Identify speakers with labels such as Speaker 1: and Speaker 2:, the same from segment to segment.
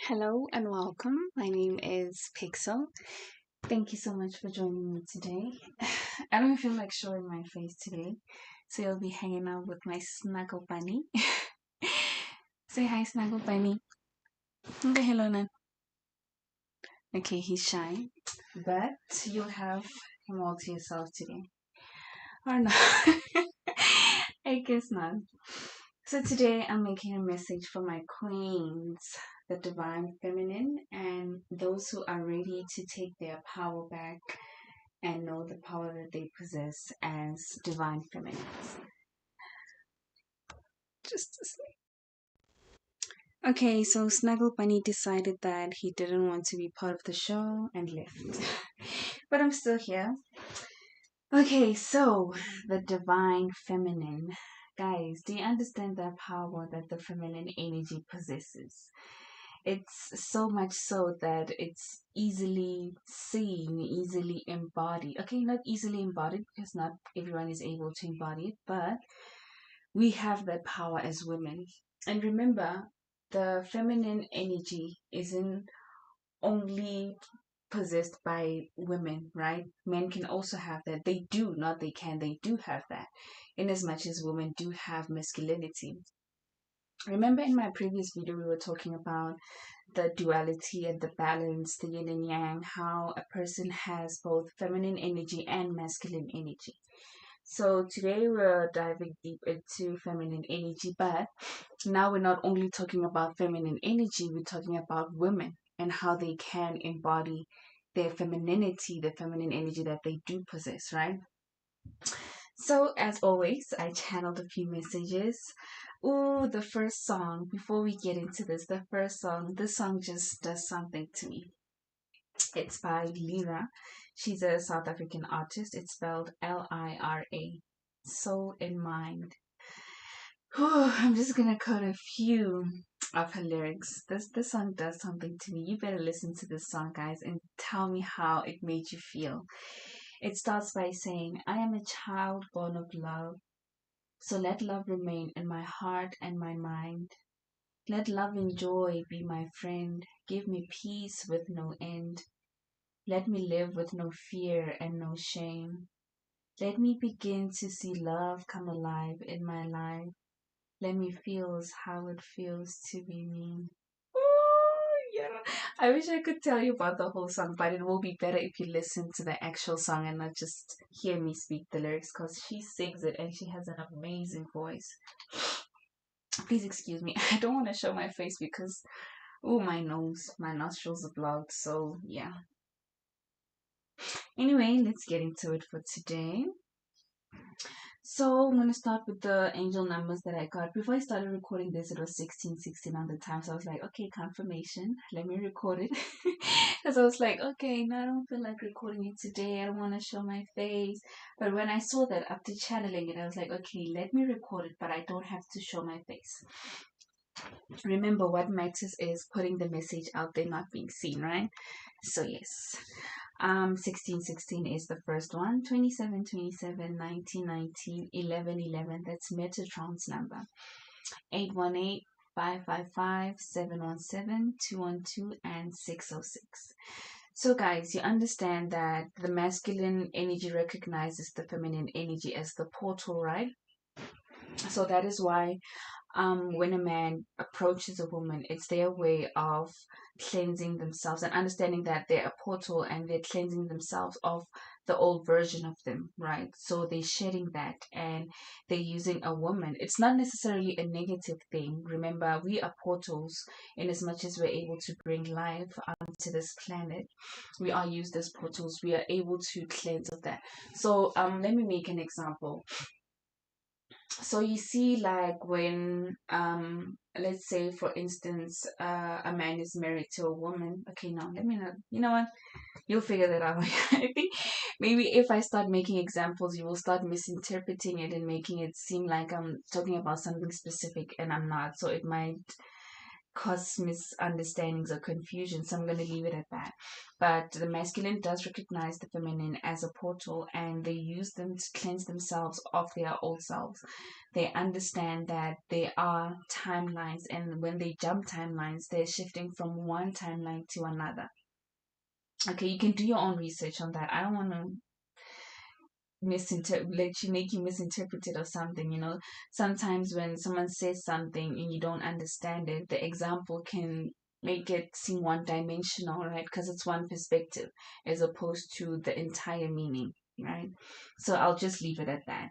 Speaker 1: Hello and welcome. My name is Pixel. Thank you so much for joining me today. I don't feel like showing my face today, so you'll be hanging out with my snuggle bunny. Say hi, snuggle bunny. Okay, hello, Nan. Okay, he's shy, but you'll have him all to yourself today. Or not. I guess not. So today I'm making a message for my queens, the divine feminine, and those who are ready to take their power back and know the power that they possess as divine feminines. Just a second. Okay, so Snuggle Bunny decided that he didn't want to be part of the show and left. But I'm still here. Okay, so the divine feminine. Guys, do you understand the power that the feminine energy possesses? It's so much so that it's easily seen, easily embodied. Okay, not easily embodied because not everyone is able to embody it, but we have that power as women. And remember, the feminine energy isn't only possessed by women, right? Men can also have that. They do, not they can, they do have that. In as much as women do have masculinity. Remember in my previous video, we were talking about the duality and the balance, the yin and yang, how a person has both feminine energy and masculine energy. So today we're diving deep into feminine energy, but now we're not only talking about feminine energy, we're talking about women and how they can embody their femininity, the feminine energy that they do possess, right? So, as always, I channeled a few messages. Ooh, the first song, before we get into this song just does something to me. It's by Lira. She's a South African artist. It's spelled Lira. Soul in Mind. Whew, I'm just gonna quote a few of her lyrics. This song does something to me. You better listen to this song, guys, and tell me how it made you feel. It starts by saying, I am a child born of love. So let love remain in my heart and my mind. Let love and joy be my friend. Give me peace with no end. Let me live with no fear and no shame. Let me begin to see love come alive in my life. Let me feel how it feels to be me. Oh, yeah. I wish I could tell you about the whole song, but it will be better if you listen to the actual song and not just hear me speak the lyrics because she sings it and she has an amazing voice. Please excuse me. I don't want to show my face because, oh, my nostrils are blocked. So, yeah. Anyway, let's get into it for today. So I'm gonna start with the angel numbers that I got. Before I started recording this, it was 1616 on the time. So I was like, okay, confirmation. Let me record it. Because I was like, okay, no, I don't feel like recording it today. I don't want to show my face. But when I saw that after channeling it, I was like, okay, let me record it, but I don't have to show my face. Remember, what matters is putting the message out there, not being seen, right? So yes. 1616 is the first one. 2727, 1919, 1111. That's Metatron's number. 818, 555, 717, 212, and 606. So, guys, you understand that the masculine energy recognizes the feminine energy as the portal, right? So that is why when a man approaches a woman, it's their way of cleansing themselves and understanding that they're a portal and they're cleansing themselves of the old version of them, right? So they're shedding that and they're using a woman. It's not necessarily a negative thing. Remember, we are portals in as much as we're able to bring life to this planet. We are used as portals. We are able to cleanse of that. So let me make an example. So you see, like when let's say for instance a man is married to a woman. Okay, no, let me not, you know what, you'll figure that out. I think maybe if I start making examples, you will start misinterpreting it and making it seem like I'm talking about something specific and I'm not, so it might cause misunderstandings or confusion, so I'm going to leave it at that. But the masculine does recognize the feminine as a portal, and they use them to cleanse themselves of their old selves. They understand that there are timelines, and when they jump timelines, they're shifting from one timeline to another. Okay, you can do your own research on that. I don't want to let you make you misinterpret it or something. Sometimes when someone says something and you don't understand it, the example can make it seem one dimensional, right? Because it's one perspective as opposed to the entire meaning, right? So I'll just leave it at that.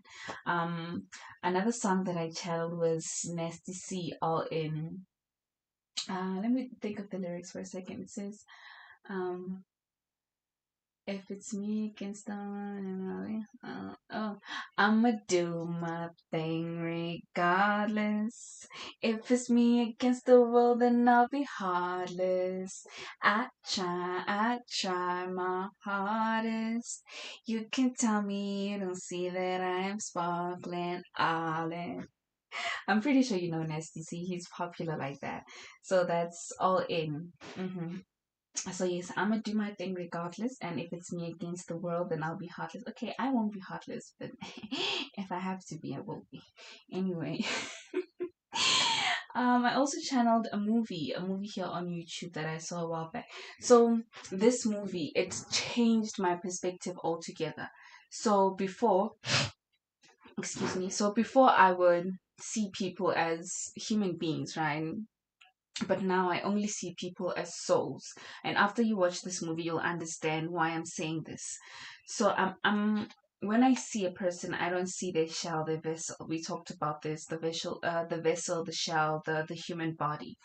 Speaker 1: Another song that I channeled was Nasty C, All In. Let me think of the lyrics for a second. It says, um if it's me against the one, I'ma do my thing regardless. If it's me against the world, then I'll be heartless. I try my hardest. You can tell me you don't see that I am sparkling olive. I'm pretty sure you know Nasty C. He's popular like that. So that's All In. So yes, I'm gonna do my thing regardless, and if it's me against the world, then I'll be heartless. Okay, I won't be heartless, but if I have to be, I will be. Anyway, I also channeled a movie here on YouTube that I saw a while back. So this movie, it's changed my perspective altogether. So before, excuse me, so before I would see people as human beings, right? But now I only see people as souls. And after you watch this movie, you'll understand why I'm saying this. So I'm when I see a person, I don't see their shell, their vessel. We talked about this: the vessel, the shell, the human body.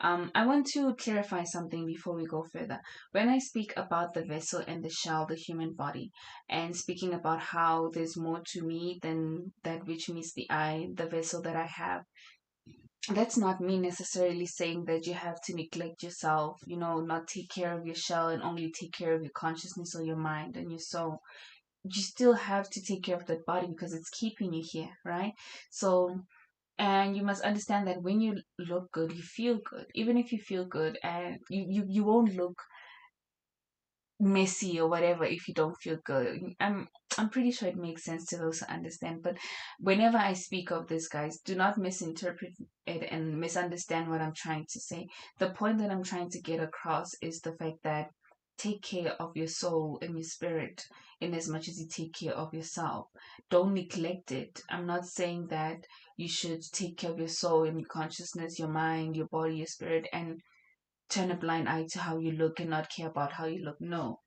Speaker 1: I want to clarify something before we go further. When I speak about the vessel and the shell, the human body, and speaking about how there's more to me than that which meets the eye, the vessel that I have, that's not me necessarily saying that you have to neglect yourself, not take care of your shell and only take care of your consciousness or your mind and your soul. You still have to take care of that body because it's keeping you here, right? So, and you must understand that when you look good, you feel good. Even if you feel good, and you won't look messy or whatever if you don't feel good. I'm pretty sure it makes sense to those who understand. But whenever I speak of this, guys, do not misinterpret it and misunderstand what I'm trying to say. The point that I'm trying to get across is the fact that take care of your soul and your spirit in as much as you take care of yourself. Don't neglect it. I'm not saying that you should take care of your soul and your consciousness, your mind, your body, your spirit, and turn a blind eye to how you look and not care about how you look. No,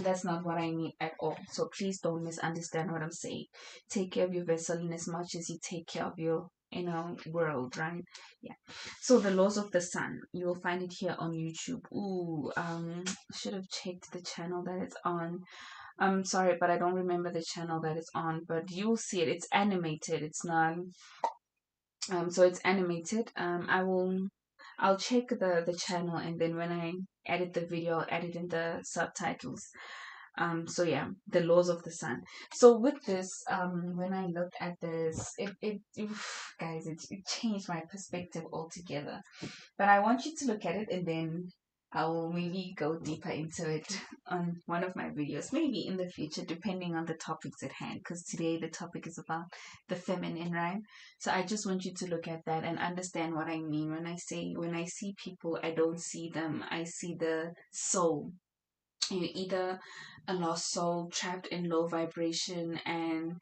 Speaker 1: that's not what I mean at all. So please don't misunderstand what I'm saying. Take care of your vessel in as much as you take care of your world, right? Yeah. So the laws of the sun, you will find it here on YouTube. Ooh, should have checked the channel that it's on. I'm sorry, but I don't remember the channel that it's on, but you'll see it. It's animated. It's not so it's animated. I'll check the channel, and then when I edit the video, I'll edit in the subtitles. So yeah, the laws of the sun. So with this, when I looked at this, guys, it changed my perspective altogether. But I want you to look at it, and then I will maybe go deeper into it on one of my videos, maybe in the future, depending on the topics at hand. Because today the topic is about the feminine, right? So I just want you to look at that and understand what I mean when I see people, I don't see them. I see the soul. You're either a lost soul trapped in low vibration and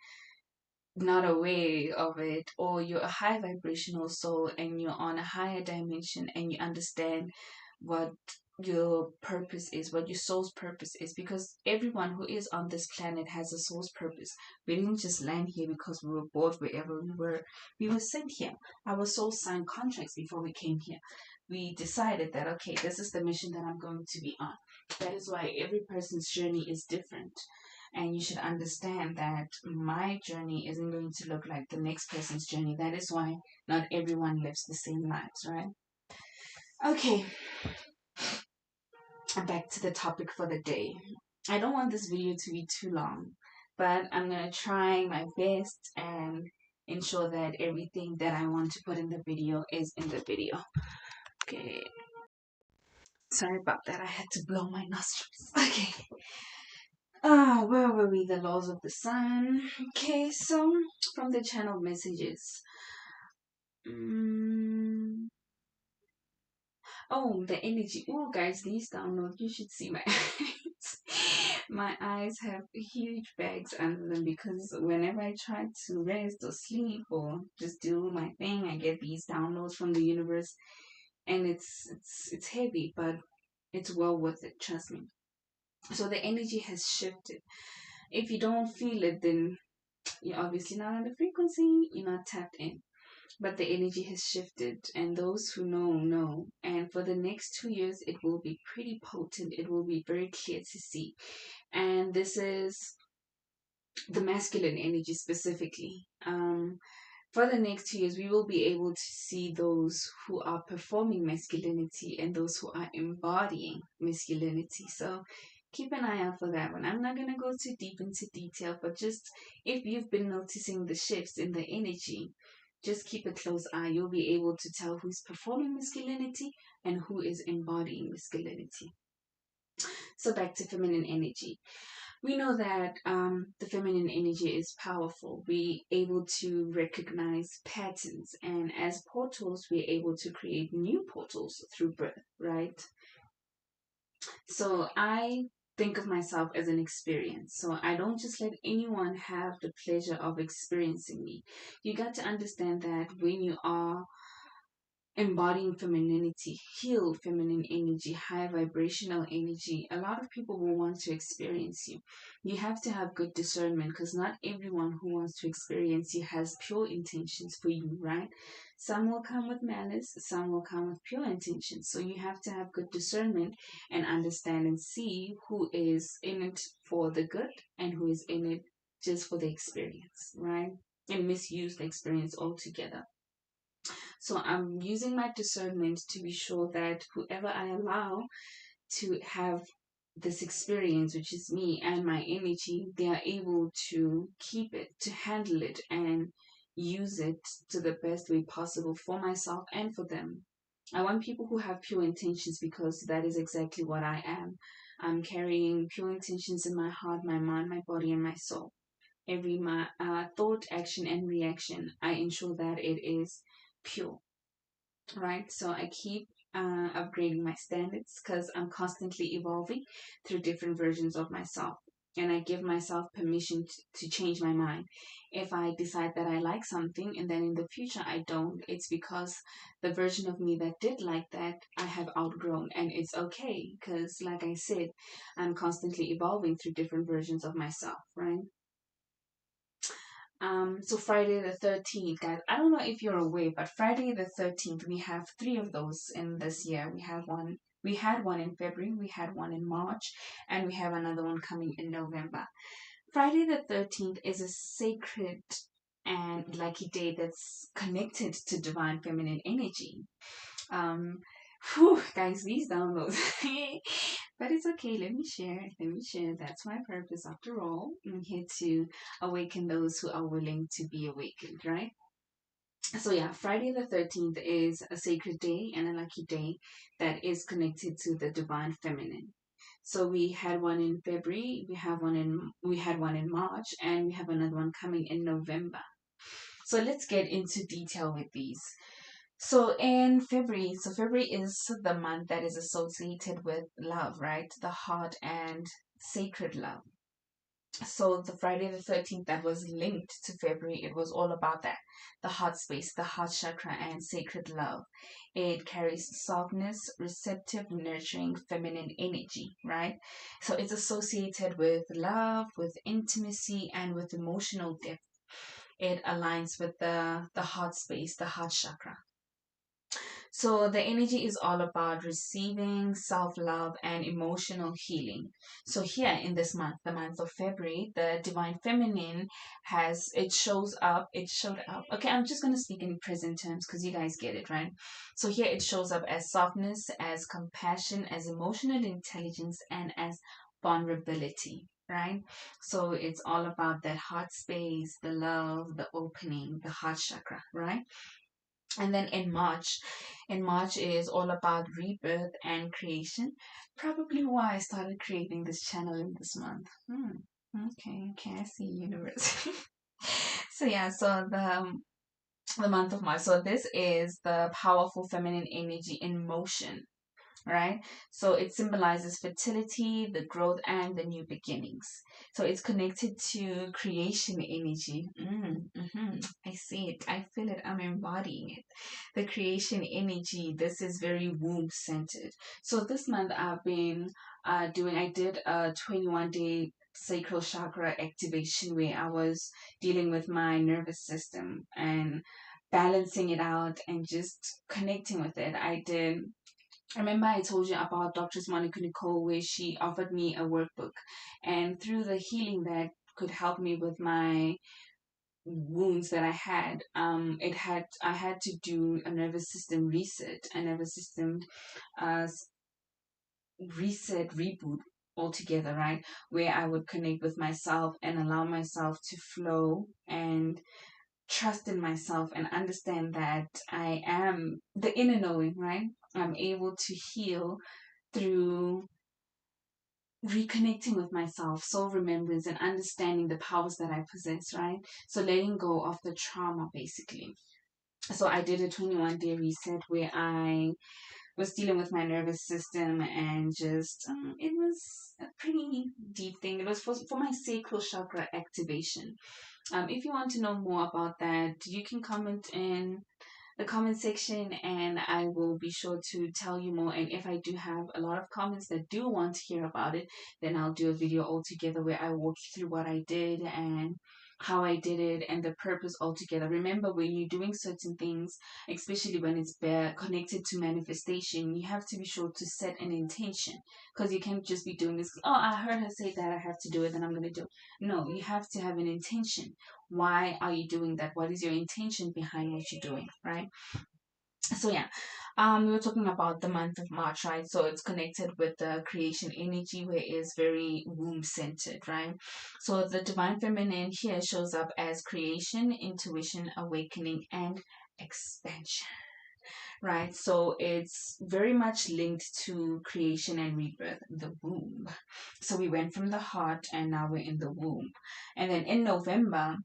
Speaker 1: not aware of it, or you're a high vibrational soul and you're on a higher dimension and you understand what your purpose is, what your soul's purpose is, because everyone who is on this planet has a soul's purpose. We didn't just land here because we were bored wherever we were. We were sent here. Our souls signed contracts before we came here. We decided that, okay, this is the mission that I'm going to be on. That is why every person's journey is different. And you should understand that my journey isn't going to look like the next person's journey. That is why not everyone lives the same lives, right? Okay, back to the topic for the day. I don't want this video to be too long, but I'm gonna try my best and ensure that everything that I want to put in the video is in the video. Okay. Sorry about that. I had to blow my nostrils. Okay. Where were we? The laws of the sun. Okay, so from the channel messages. Oh, the energy. Oh, guys, these downloads. You should see my eyes. My eyes have huge bags under them because whenever I try to rest or sleep or just do my thing, I get these downloads from the universe, and it's heavy, but it's well worth it. Trust me. So the energy has shifted. If you don't feel it, then you're obviously not on the frequency. You're not tapped in, but the energy has shifted, and those who know. And for the next 2 years it will be pretty potent, it will be very clear to see. And this is the masculine energy specifically. For the next 2 years we will be able to see those who are performing masculinity and those who are embodying masculinity. So keep an eye out for that one. I'm not going to go too deep into detail, but just if you've been noticing the shifts in the energy, just keep a close eye. You'll be able to tell who's performing masculinity and who is embodying masculinity. So back to feminine energy. We know that the feminine energy is powerful. We're able to recognize patterns, and as portals, we're able to create new portals through birth, right? So I think of myself as an experience. So I don't just let anyone have the pleasure of experiencing me. You got to understand that when you are embodying femininity, heal feminine energy, high vibrational energy, a lot of people will want to experience you. You have to have good discernment because not everyone who wants to experience you has pure intentions for you, right? Some will come with malice, some will come with pure intentions. So you have to have good discernment and understand and see who is in it for the good and who is in it just for the experience, right? And misuse the experience altogether. So I'm using my discernment to be sure that whoever I allow to have this experience, which is me and my energy, they are able to keep it, to handle it, and use it to the best way possible for myself and for them. I want people who have pure intentions because that is exactly what I am. I'm carrying pure intentions in my heart, my mind, my body, and my soul. Every my thought, action, and reaction, I ensure that it is pure, right? So I keep upgrading my standards because I'm constantly evolving through different versions of myself. And I give myself permission to change my mind. If I decide that I like something and then in the future I don't, it's because the version of me that did like that, I have outgrown. And it's okay because, like I said, I'm constantly evolving through different versions of myself, right? So Friday the 13th, guys. I don't know if you're aware, but Friday the 13th, we have three of those in this year. We had one in February, we had one in March, and we have another one coming in November. Friday the 13th is a sacred and lucky day that's connected to divine feminine energy. Um, Whew, guys, these downloads. But it's okay. Let me share. Let me share. That's my purpose after all. I'm here to awaken those who are willing to be awakened, right? So yeah, Friday the 13th is a sacred day and a lucky day that is connected to the divine feminine. So we had one in February, we had one in March, and we have another one coming in November. So let's get into detail with these. So in February, so February is the month that is associated with love, right? The heart and sacred love. So the Friday the 13th that was linked to February, it was all about that. The heart space, the heart chakra, and sacred love. It carries softness, receptive, nurturing, feminine energy, right? So it's associated with love, with intimacy, and with emotional depth. It aligns with the heart space, the heart chakra. So the energy is all about receiving self-love and emotional healing. So here in this month, the month of February, the divine feminine it showed up. Okay, I'm just going to speak in present terms because you guys get it, right? So here it shows up as softness, as compassion, as emotional intelligence, and as vulnerability. right? So it's all about that heart space, the love, the opening, the heart chakra, right? And then in March is all about rebirth and creation. Probably why I started creating this channel in this month. Okay, I see, universe. So yeah, so the month of March. So this is the powerful feminine energy in motion, right? So it symbolizes fertility, the growth, and the new beginnings. So it's connected to creation energy. I see it, I feel it, I'm embodying it. The creation energy, this is very womb centered. So this month I've been I did a 21-day sacral chakra activation where I was dealing with my nervous system and balancing it out and just connecting with it. I remember I told you about Doctors Monica Nicole, where she offered me a workbook, and through the healing that could help me with my wounds that I had, I had to do a nervous system reset, a nervous system uh, reset, reboot altogether, right? Where I would connect with myself and allow myself to flow and trust in myself and understand that I am the inner knowing, right? I'm able to heal through reconnecting with myself, soul remembrance, and understanding the powers that I possess, right? So letting go of the trauma, basically. So I did a 21-day reset where I was dealing with my nervous system and just, it was a pretty deep thing. It was for my sacral chakra activation. If you want to know more about that, you can comment in the comment section and I will be sure to tell you more. And if I do have a lot of comments that do want to hear about it, then I'll do a video altogether where I walk you through what I did and how I did it and the purpose altogether. Remember, when you're doing certain things, especially when it's connected to manifestation, you have to be sure to set an intention, because you can't just be doing this. Oh, I heard her say that I have to do it, then I'm going to do it. No, you have to have an intention. Why are you doing that? What is your intention behind what you're doing, right? So yeah, we were talking about the month of March, right? So it's connected with the creation energy, where it is very womb centered, right? So the divine feminine here shows up as creation, intuition, awakening, and expansion, right? So it's very much linked to creation and rebirth, the womb. So we went from the heart and now we're in the womb. And then in November,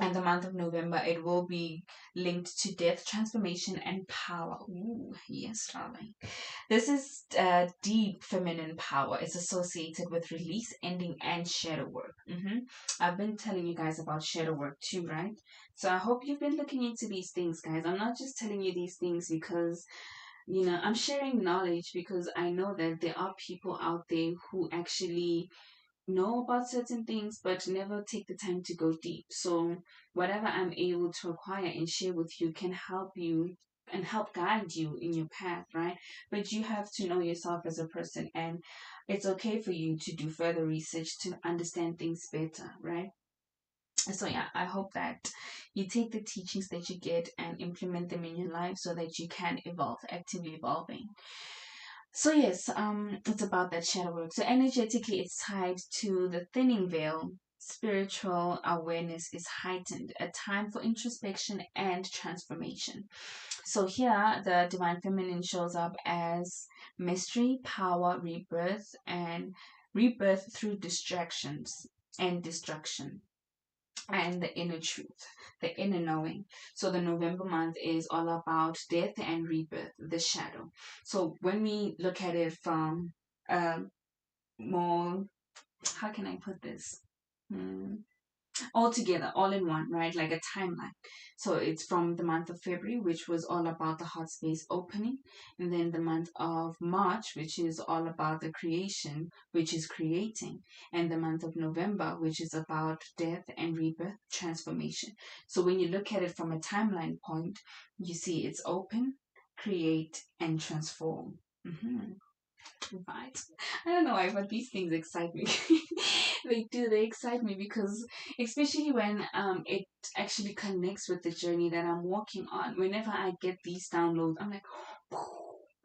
Speaker 1: and the month of November, it will be linked to death, transformation, and power. Ooh, yes, darling. This is deep feminine power. It's associated with release, ending, and shadow work. I've been telling you guys about shadow work too, right? So I hope you've been looking into these things, guys. I'm not just telling you these things because I'm sharing knowledge, because I know that there are people out there who actually know about certain things but never take the time to go deep. So whatever I'm able to acquire and share with you can help you and help guide you in your path, right? But you have to know yourself as a person, and it's okay for you to do further research to understand things better, right? So yeah, I hope that you take the teachings that you get and implement them in your life so that you can evolve, actively evolving. So yes, it's about that shadow work. So energetically, it's tied to the thinning veil. Spiritual awareness is heightened, a time for introspection and transformation. So here, the divine feminine shows up as mystery, power, and rebirth through distractions and destruction, and the inner truth, the inner knowing. So the November month is all about death and rebirth, the shadow. So when we look at it from more, how can I put this? Hmm all together, all in one, right? Like a timeline. So it's from the month of February, which was all about the heart space opening, and then the month of March, which is all about the creation, which is creating, and the month of November, which is about death and rebirth, transformation. So when you look at it from a timeline point, you see it's open, create, and transform. Right. I don't know why, but these things excite me. They do. They excite me because, especially when it actually connects with the journey that I'm walking on. Whenever I get these downloads, I'm like,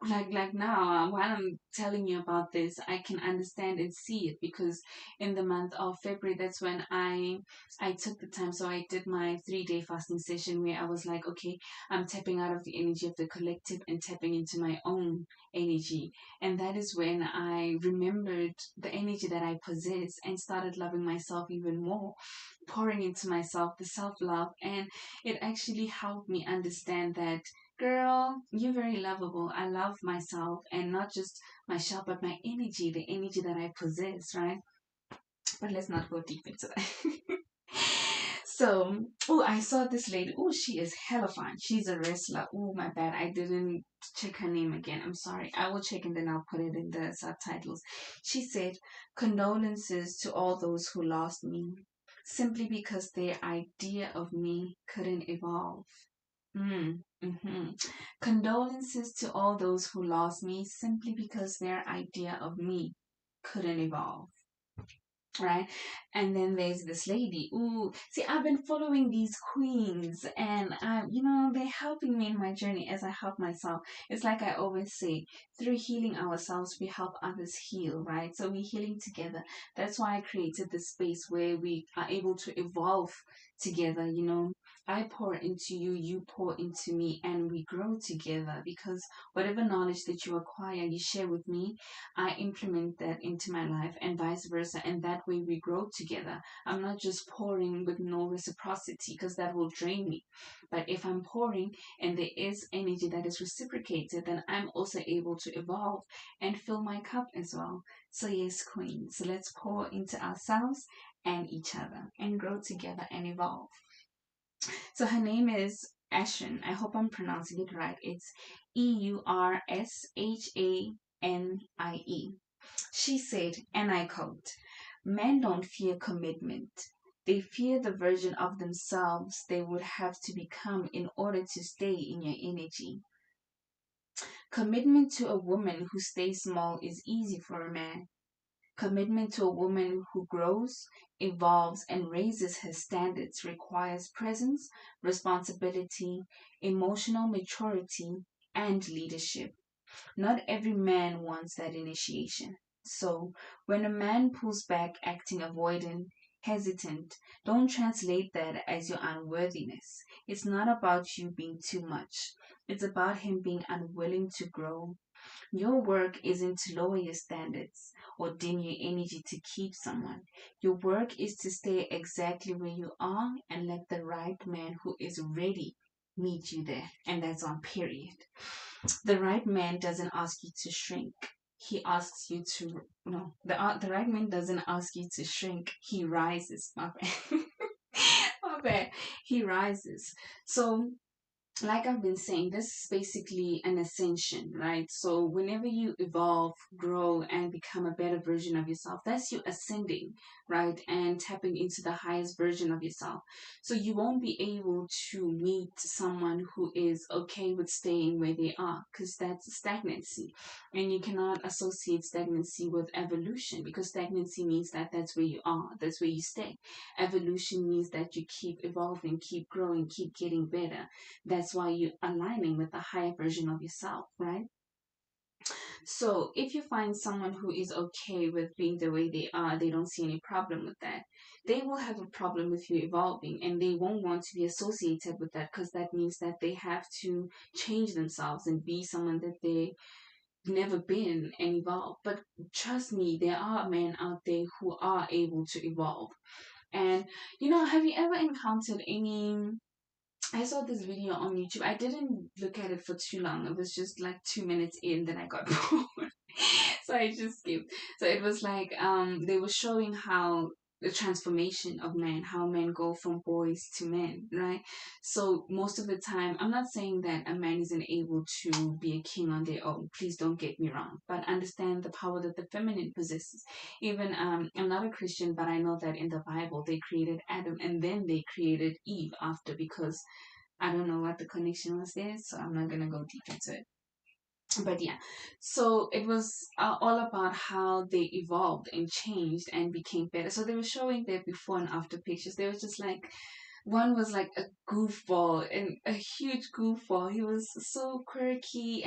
Speaker 1: like now, while I'm telling you about this, I can understand and see it, because in the month of February, that's when I took the time. So I did my 3 day fasting session where I was like, okay, I'm tapping out of the energy of the collective and tapping into my own energy. And that is when I remembered the energy that I possess and started loving myself even more, pouring into myself, the self-love. And it actually helped me understand that, girl, you're very lovable. I love myself, and not just myself, but my energy, the energy that I possess, right? But let's not go deep into that. So, oh, I saw this lady. Oh, she is hella fine. She's a wrestler. Oh, my bad. I didn't check her name again. I'm sorry. I will check and then I'll put it in the subtitles. She said, "Condolences to all those who lost me, simply because their idea of me couldn't evolve." Mm-hmm. Condolences to all those who lost me, simply because their idea of me couldn't evolve. Right. And then there's this lady. Ooh, see, I've been following these queens, and they're helping me in my journey as I help myself. It's like I always say, through healing ourselves, we help others heal, right? So we're healing together. That's why I created this space where we are able to evolve together. I pour into you, you pour into me, and we grow together, because whatever knowledge that you acquire, you share with me, I implement that into my life, and vice versa. And that way we grow together. I'm not just pouring with no reciprocity, because that will drain me. But if I'm pouring and there is energy that is reciprocated, then I'm also able to evolve and fill my cup as well. So, yes, Queen. So, let's pour into ourselves and each other and grow together and evolve. So, her name is Ashen. I hope I'm pronouncing it right. It's EURSHANIE. She said, and I quote, "Men don't fear commitment. They fear the version of themselves they would have to become in order to stay in your energy. Commitment to a woman who stays small is easy for a man. Commitment to a woman who grows, evolves, and raises her standards requires presence, responsibility, emotional maturity, and leadership. Not every man wants that initiation. So, when a man pulls back, acting avoidant, hesitant, don't translate that as your unworthiness. It's not about you being too much, it's about him being unwilling to grow. Your work isn't to lower your standards or dim your energy to keep someone. Your work is to stay exactly where you are and let the right man who is ready meet you there. And that's on period. The right man doesn't ask you to shrink. He asks you to, no, the right man doesn't ask you to shrink. He rises. My bad. My bad. He rises. So, like I've been saying, this is basically an ascension, right? So whenever you evolve, grow, and become a better version of yourself, that's you ascending, right? And tapping into the highest version of yourself. So you won't be able to meet someone who is okay with staying where they are, because that's stagnancy. And you cannot associate stagnancy with evolution, because stagnancy means that that's where you are, that's where you stay. Evolution means that you keep evolving, keep growing, keep getting better. That's why you're aligning with a higher version of yourself, right? So if you find someone who is okay with being the way they are, they don't see any problem with that. They will have a problem with you evolving, and they won't want to be associated with that, because that means that they have to change themselves and be someone that they never been and evolve. But trust me, there are men out there who are able to evolve. And have you ever encountered any? I saw this video on YouTube. I didn't look at it for too long. It was just like 2 minutes in, then I got bored. So I just skipped. So it was like they were showing how the transformation of men, how men go from boys to men, right? So most of the time, I'm not saying that a man isn't able to be a king on their own. Please don't get me wrong. But understand the power that the feminine possesses. Even I'm not a Christian, but I know that in the Bible they created Adam and then they created Eve after, because I don't know what the connection was there, so I'm not gonna go deep into it. But yeah, so it was all about how they evolved and changed and became better. So they were showing their before and after pictures. They were just like One was like a goofball and a huge goofball. He was so quirky,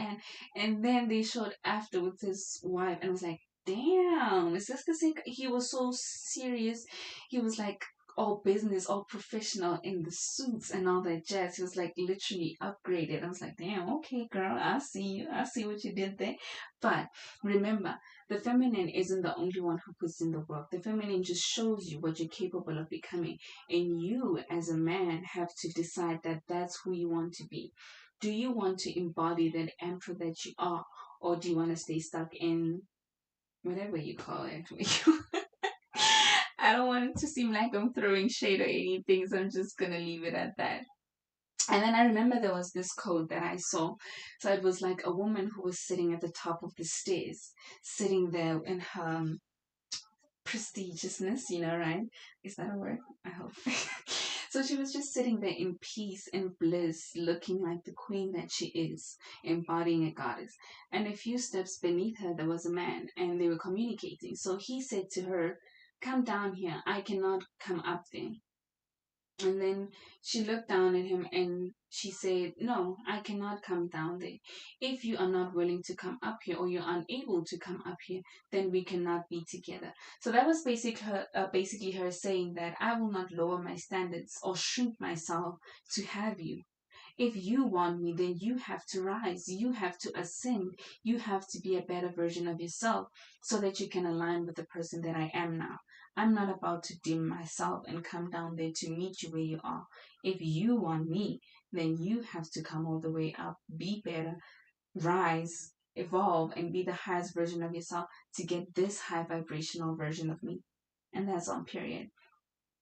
Speaker 1: and then they showed after with his wife, and I was like, damn, is this the same? He was so serious. He was like all business, all professional in the suits and all that jazz. He was like literally upgraded. I was like, damn, okay, girl, I see you. I see what you did there. But remember, the feminine isn't the only one who puts in the work. The feminine just shows you what you're capable of becoming. And you, as a man, have to decide that that's who you want to be. Do you want to embody that emperor that you are? Or do you want to stay stuck in whatever you call it? I don't want it to seem like I'm throwing shade or anything, so I'm just going to leave it at that. And then I remember there was this quote that I saw. So it was like a woman who was sitting at the top of the stairs, sitting there in her prestigiousness, right? Is that a word? I hope. So she was just sitting there in peace and bliss, looking like the queen that she is, embodying a goddess. And a few steps beneath her, there was a man, and they were communicating. So he said to her, come down here. I cannot come up there. And then she looked down at him and she said, no, I cannot come down there. If you are not willing to come up here or you're unable to come up here, then we cannot be together. So that was basically her saying that I will not lower my standards or shrink myself to have you. If you want me, then you have to rise, you have to ascend, you have to be a better version of yourself so that you can align with the person that I am now. I'm not about to dim myself and come down there to meet you where you are. If you want me, then you have to come all the way up, be better, rise, evolve, and be the highest version of yourself to get this high vibrational version of me. And that's on period.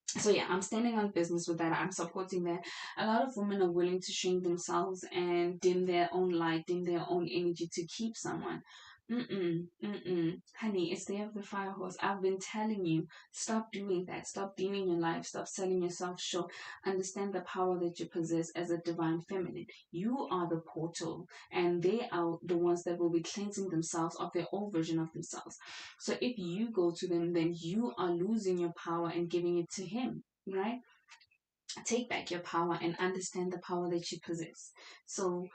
Speaker 1: So yeah, I'm standing on business with that. I'm supporting that. A lot of women are willing to shrink themselves and dim their own light, dim their own energy to keep someone. Honey, it's the of the fire horse. I've been telling you, stop doing that. Stop dimming your life. Stop selling yourself short. Understand the power that you possess as a divine feminine. You are the portal, and they are the ones that will be cleansing themselves of their old version of themselves. So if you go to them, then you are losing your power and giving it to him, right? Take back your power and understand the power that you possess. So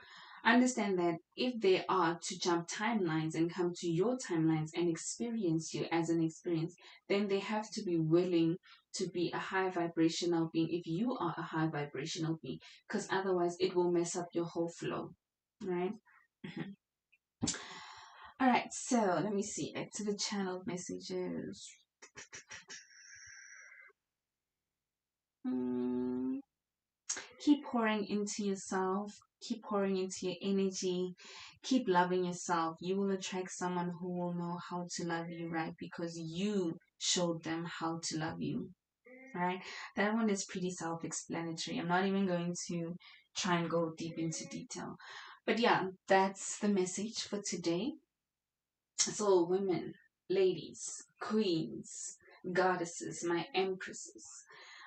Speaker 1: understand that if they are to jump timelines and come to your timelines and experience you as an experience, then they have to be willing to be a high vibrational being if you are a high vibrational being, because otherwise it will mess up your whole flow, right? Mhm. All right, so let me see. Back to the channel messages. Hmm. Keep pouring into yourself, keep pouring into your energy, keep loving yourself. You will attract someone who will know how to love you, right? Because you showed them how to love you, right? That one is pretty self explanatory. I'm not even going to try and go deep into detail. But yeah, that's the message for today. So, women, ladies, queens, goddesses, my empresses,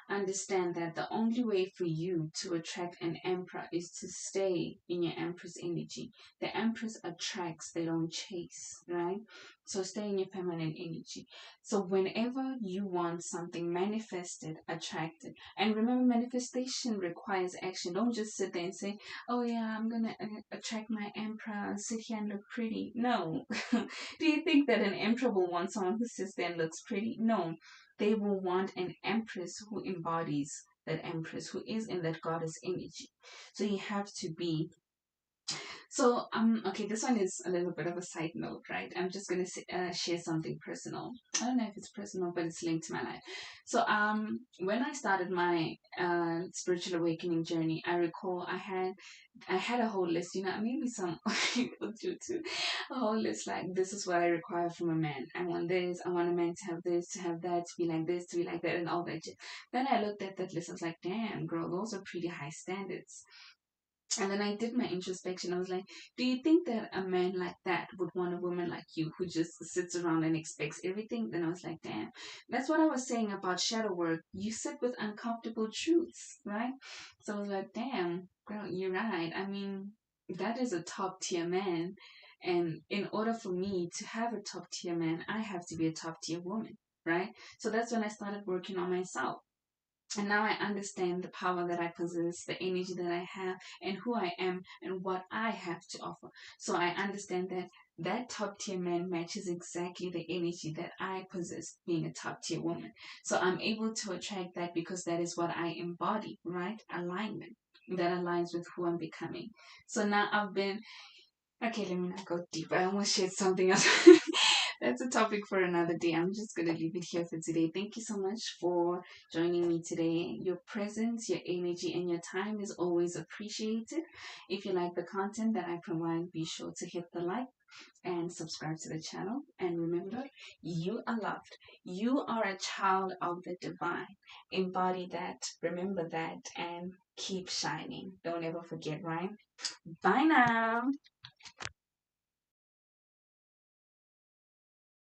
Speaker 1: understand that the only way for you to attract an emperor is to stay in your empress energy. The empress attracts, they don't chase, right? So stay in your feminine energy. So whenever you want something manifested, attracted, and remember, manifestation requires action. Don't just sit there and say, oh yeah, I'm gonna attract my emperor, sit here and look pretty. No. Do you think that an emperor will want someone who sits there and looks pretty? No, they will want an empress who embodies that empress, who is in that goddess energy. So you have to be. So okay, this one is a little bit of a side note, right? I'm just gonna share something personal. I don't know if it's personal, but it's linked to my life. So when I started my spiritual awakening journey, I recall I had a whole list, maybe some people do too. A whole list like, this is what I require from a man. I want this, I want a man to have this, to have that, to be like this, to be like that, and all that. Then I looked at that list, I was like, damn, girl, those are pretty high standards. And then I did my introspection. I was like, do you think that a man like that would want a woman like you who just sits around and expects everything? Then I was like, damn, that's what I was saying about shadow work. You sit with uncomfortable truths, right? So I was like, damn, girl, you're right. I mean, that is a top tier man. And in order for me to have a top tier man, I have to be a top tier woman, right? So that's when I started working on myself. And now I understand the power that I possess, the energy that I have, and who I am, and what I have to offer. So I understand that that top tier man matches exactly the energy that I possess, being a top tier woman. So I'm able to attract that because that is what I embody, right? Alignment. That aligns with who I'm becoming. So now I've been, okay, let me not go deep. I almost shared something else. That's a topic for another day. I'm just going to leave it here for today. Thank you so much for joining me today. Your presence, your energy, and your time is always appreciated. If you like the content that I provide, be sure to hit the like and subscribe to the channel. And remember, you are loved. You are a child of the divine. Embody that, remember that, and keep shining. Don't ever forget, right? Bye now.